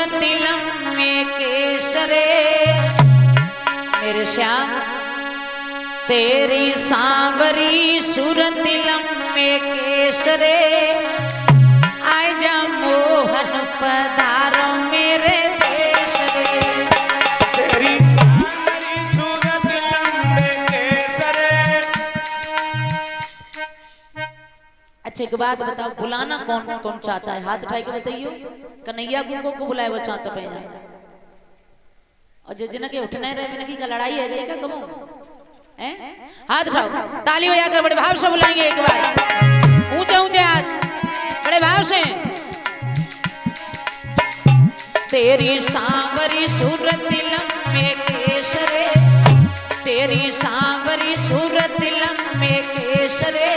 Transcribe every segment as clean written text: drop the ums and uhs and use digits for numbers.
सूरत लम्बे केसरे मेरे श्याम तेरी सांवरी सूरत लम्बे केसरे आय जा मोहन पधारो मेरे देश रे तेरी सांवरी सूरत लम्बे केसरे। अच्छा एक बात बताओ, बुलाना कौन कौन चाहता है? हाथ उठाई के बताइयो। कन्हैया गुंगो को बुलाए वो चाहता पे जा और जिन के उठने रहे में की लड़ाई है गई क्या कबो हैं? हाथ उठाओ, ताली बजाकर बड़े भाव से बुलाएंगे एक बार, ऊंचे ऊंचे हाथ बड़े भाव से। तेरी सांवरी सूरत लम्बे केसरे तेरी सांवरी सूरत लम्बे केसरे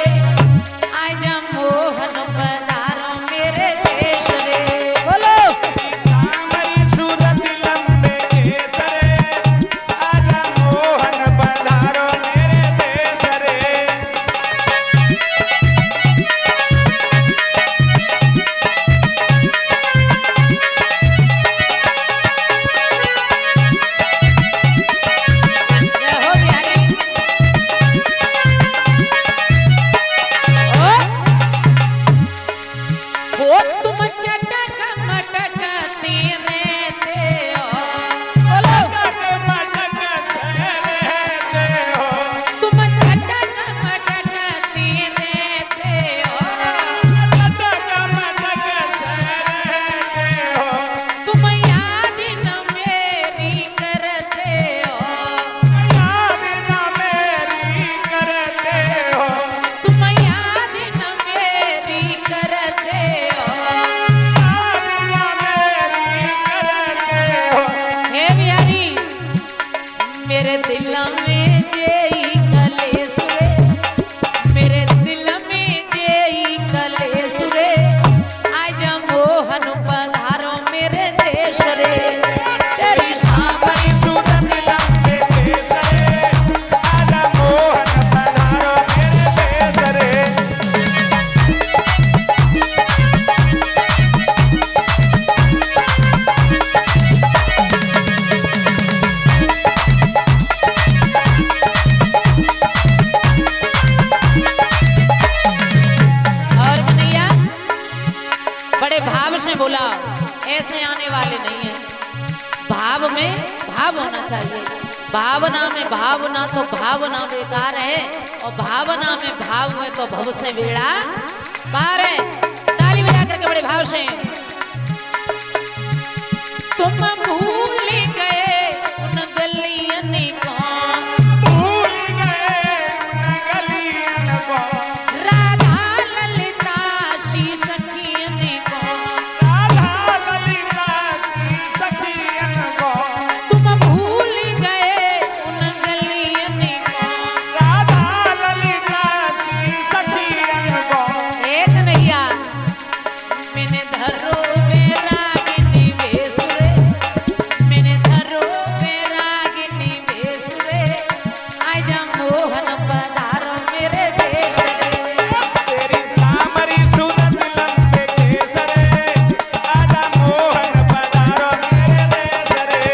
आजा मोहन पधारो मेरे देश रे। बोलो सांवरी सूरत लम्बे केसरे आजा मोहन पधारो मेरे देश रे। जय हो बिहारी। ओ तुम चटक मटकती रहते हो। बोलो तुम चटक मटकती रहते हो। तुम याद न मेरी करते हो। तुम याद न मेरी करते हो। हे बिहारी मेरे दिल में जेई कलेश रे मेरे दिल में जेई कलेश रे आजा मोहन पधारो मेरे देश रे। तेरी सांवरी सूरत लम्बे केसरे आजा मोहन पधारो मेरे देश रे। और कन्हैया बड़े भाव से बोला, ऐसे आने वाले नहीं है। भाव में भाव होना चाहिए। भावना में भावना तो भावना बेकार है और भावना में भाव में तो भव से बेड़ा पार है। ताली बजा करके बड़े भाव से। तुम भूल गए उन गलियन को भूल गए उन गलियन को राधा ललिता सी सखियन को। राधा ललिता की सखियन को तुम भूल गए उन गलियन को। राधा ललिता की सखियन को। एक नैया मैंने धरो बैरागिनी वेश रे मैंने धरो बैरागिनी वेश रे आजा मोहन पधारो मेरे देश रे। तेरी सांवरी सूरत लम्बे केसरे आजा मोहन पधारो मेरे देश रे।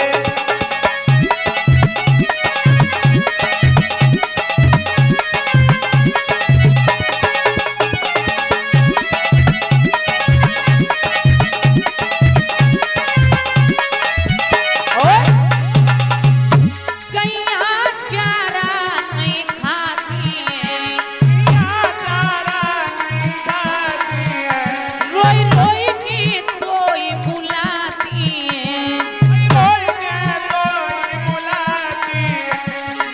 गैया चारा नहीं खाती है रोई रोई की तोई बुलाती है।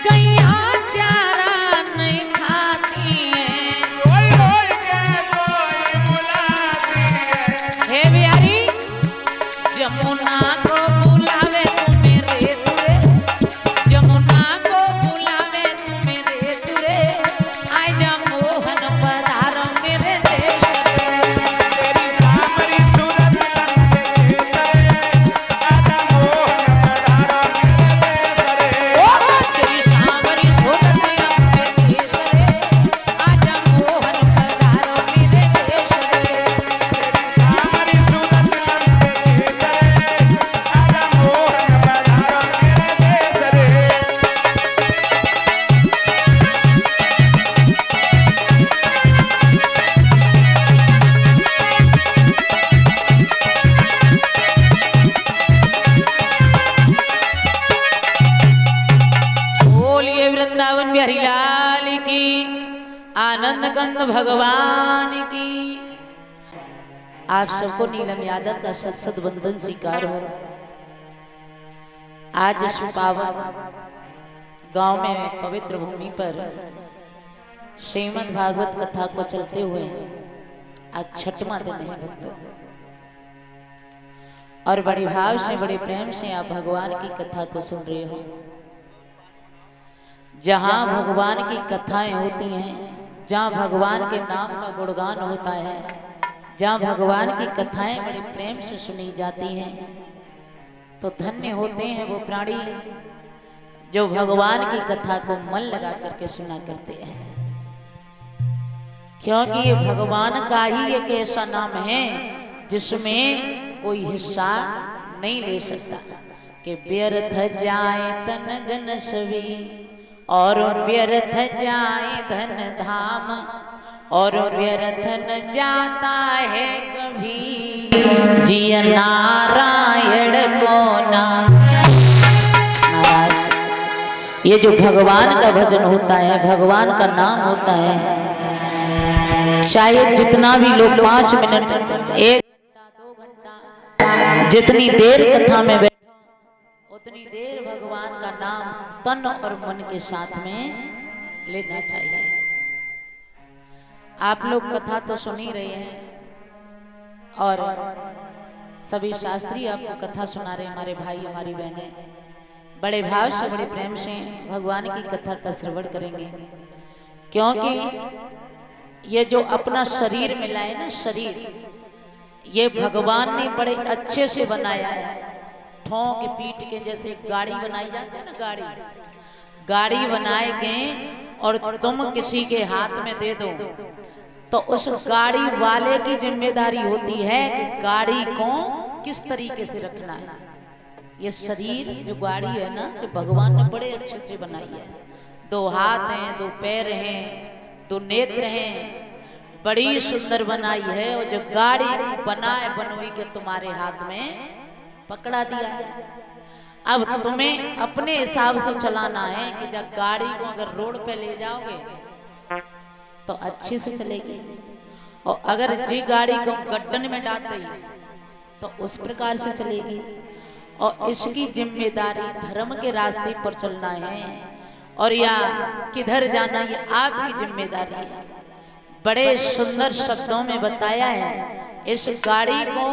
गैया चारा नहीं खाती है। हे बिहारी जमुना को बुलावे तुम्हें रे तुरे जमुना को बुलावे तुम्हें रे तुरे आजा मोहन पधारो मेरे देश रे। तेरी सांवरी सूरत लम्बे केसरे आजा मोहन पधारो मेरे देश रे। आनंद कंद भगवान की। आप सबको नीलम यादव का सत सत वंदन स्वीकार हो। आज इस पावन गांव में पवित्र भूमि पर श्रीमद् भागवत कथा को चलते हुए आज छठवां दिन है भक्तों, और बड़े भाव से बड़े प्रेम से आप भगवान की कथा को सुन रहे हो। जहाँ भगवान की कथाएं होती हैं, जहाँ भगवान के नाम का गुणगान होता है, जहाँ भगवान की कथाएं बड़े प्रेम से सुनी जाती हैं, तो धन्य होते हैं वो प्राणी जो भगवान की कथा को मन लगा करके सुना करते हैं। क्योंकि ये भगवान का ही एक ऐसा नाम है जिसमें कोई हिस्सा नहीं ले सकता कि व्यर्थ जाए तन जन सभी और व्यर्थ जाए धन धाम और व्यर्थ न जाता है कभी जिय नारायण को नाम। महाराज, ये जो भगवान का भजन होता है, भगवान का नाम होता है, शायद जितना भी लोग 5 मिनट 1 घंटा 2 घंटा जितनी देर कथा में बैठो उतनी देर भगवान का नाम तन और मन के साथ में लेना चाहिए। आप लोग कथा तो सुन ही रहे हैं और सभी शास्त्री आपको कथा सुना रहे, हमारे भाई हमारी बहनें बड़े भाव से बड़े प्रेम से भगवान की कथा का श्रवण करेंगे। क्योंकि ये जो अपना शरीर मिला है ना, शरीर ये भगवान ने बड़े अच्छे से बनाया है। ठोंक पीट के जैसे गाड़ी बनाई जाती है ना, गाड़ी बनाए के और तुम किसी के हाथ में दे दो तो उस गाड़ी वाले की जिम्मेदारी होती है कि गाड़ी को किस तरीके से रखना है। ये शरीर जो गाड़ी है ना, जो भगवान ने बड़े अच्छे से बनाई है। 2 हाथ हैं, 2 पैर हैं, 2 नेत्र हैं, बड़ी सुंदर बनाई है। और जो गाड़ी बनाए बनोई के तुम्हारे हाथ में पकड़ा दिया है। अब तुम्हें अपने हिसाब से चलाना है कि जब गाड़ी को अगर रोड पे ले जाओगे तो अच्छे से चलेगी, और अगर जी गाड़ी को गड्ढन में डाल दी तो उस प्रकार से चलेगी। और इसकी जिम्मेदारी धर्म के रास्ते पर चलना है और या किधर जाना, ये आपकी जिम्मेदारी है। बड़े सुंदर शब्दों में बताया है, इस गाड़ी को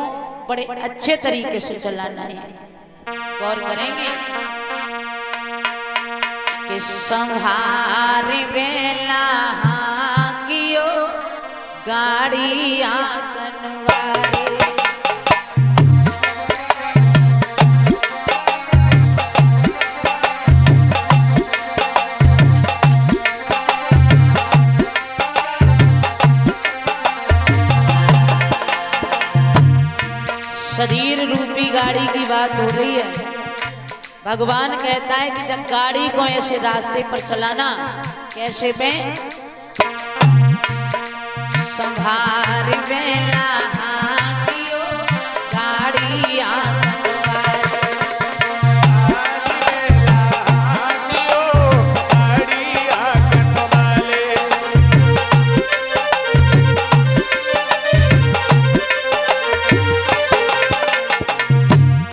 बड़े अच्छे तरीके से चलाना है। गौर करेंगे कि संहारी बेला हांगियो गाड़ी आंगनवाड़ी। शरीर रूपी गाड़ी की बात हो रही है। भगवान कहता है कि जब गाड़ी को ऐसे रास्ते पर चलाना, कैसे पे संभार बेला हांगियो गाड़ी आंगनवाड़ी।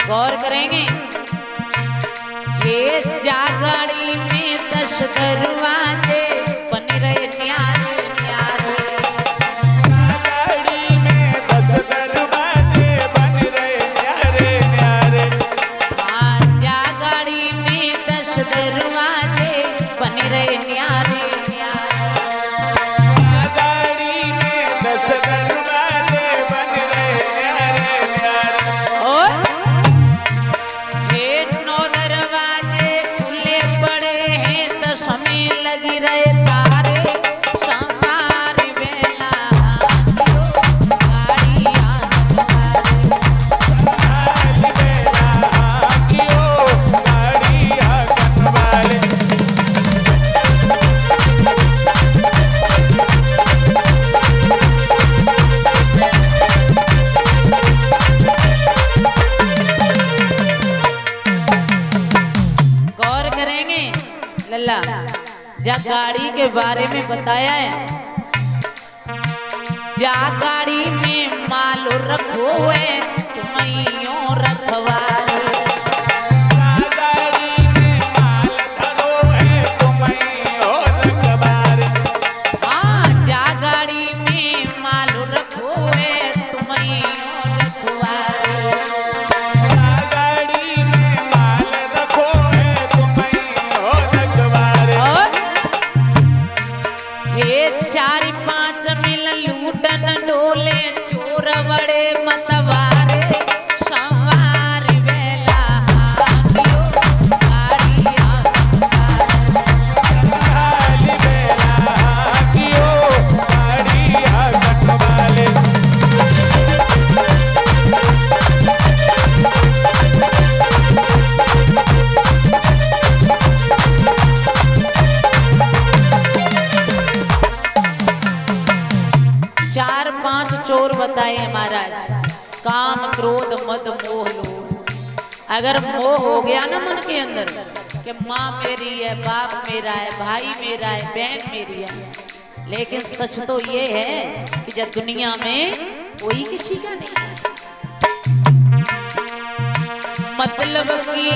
गौर करेंगे, ये जा गाड़ी में 10 दरवाजे बन रहे न्यारे न्यारे। गाड़ी में 10 दरवाजे बन रहे न्यारे न्यारे। जा गाड़ी में 10 दरवाजे बन रहे न्यारे न्यारे। गाड़ी में 10 दरवाजे बन रहे न्यारे न्यारे। और ये 9 दरवाजे खुले पड़े हैं तो समय लगी रहे तारे। संभार बेला गाड़ी आंगनवाड़ी। गाड़ी आंगनवाड़ी। गौर करेंगे लल्ला, जब गाड़ी के बारे में बताया है जा गाड़ी में माल रखो है तुम्हें रखवार। हाँ जा गाड़ी में माल रखो है तुम्हें रखवार। हे 4-5 मिल लूटन डोले चोर बड़े मतवारे सवार बेला हाकियो गाड़िया चार 5 चोर बताए महाराज। काम क्रोध मद मोह लोभ। अगर मोह हो गया ना मन के अंदर कि माँ मेरी है, बाप मेरा है, भाई मेरा है, बहन मेरी है, लेकिन सच तो ये है कि जब दुनिया में कोई किसी का नहीं है। मतलब की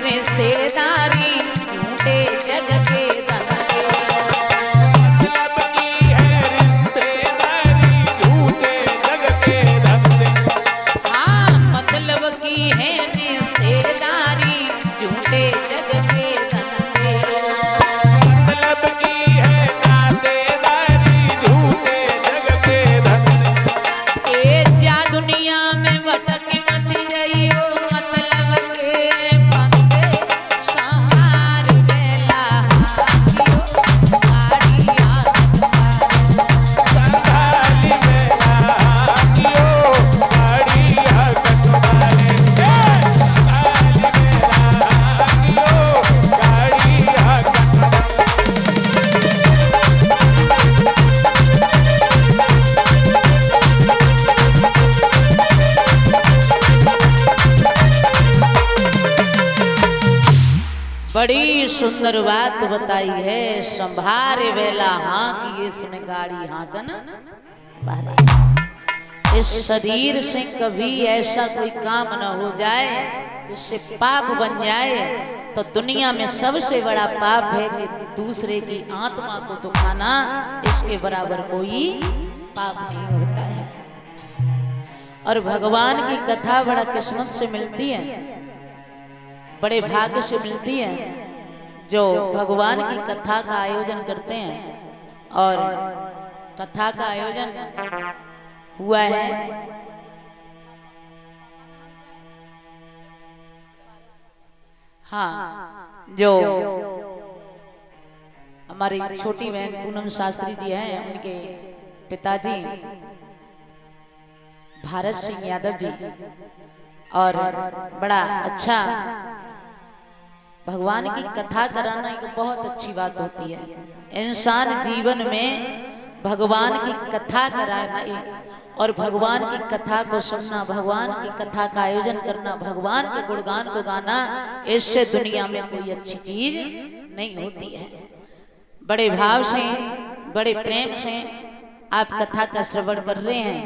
रिश्तेदारी झूठे जग के धंधे। की है रिश्तेदारी झूठे जग के धंधे। मतलब की है नातेदारी झूठे जग के धंधे। ए जा दुनिया में भटक मत जाइयो मतलब के फंसे संभार बेला हाकियो गाड़िया संभाली बेला हाकियो गाड़िया बड़ी सुंदर बात बताई है। संभारे वेला हाँ की ये सुने गाड़ी हाँ का ना। इस शरीर से कभी ऐसा कोई काम न हो जाए जिससे पाप बन जाए। तो दुनिया में सबसे बड़ा पाप है कि दूसरे की आत्मा को दुखाना। इसके बराबर कोई पाप नहीं होता है। और भगवान की कथा बड़ा किस्मत से मिलती है, बड़े भाग्य से मिलती है जो भगवान की कथा का आयोजन करते हैं। और कथा का आयोजन हुआ है हाँ, जो हमारी छोटी बहन पूनम शास्त्री जी हैं, उनके पिताजी भारत सिंह यादव जी। और बड़ा अच्छा भगवान की कथा कराना एक बहुत अच्छी बात होती है। इंसान जीवन में भगवान की कथा कराना और भगवान की कथा को सुनना, भगवान की कथा का आयोजन करना, भगवान के गुणगान को गाना, इससे दुनिया में कोई अच्छी चीज नहीं होती है। बड़े भाव से, बड़े प्रेम से आप कथा का श्रवण कर रहे हैं।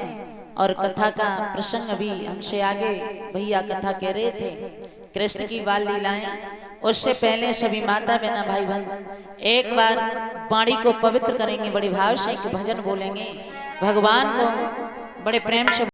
और कथा का प्रसंग अभी हमसे आगे भैया कथा कह रहे थे, कृष्ण की बाल लीलाएं। उससे पहले सभी माता बहना भाई बहन एक बार वाणी को पवित्र करेंगे, बड़े भाव से भजन बोलेंगे, भगवान को बड़े प्रेम से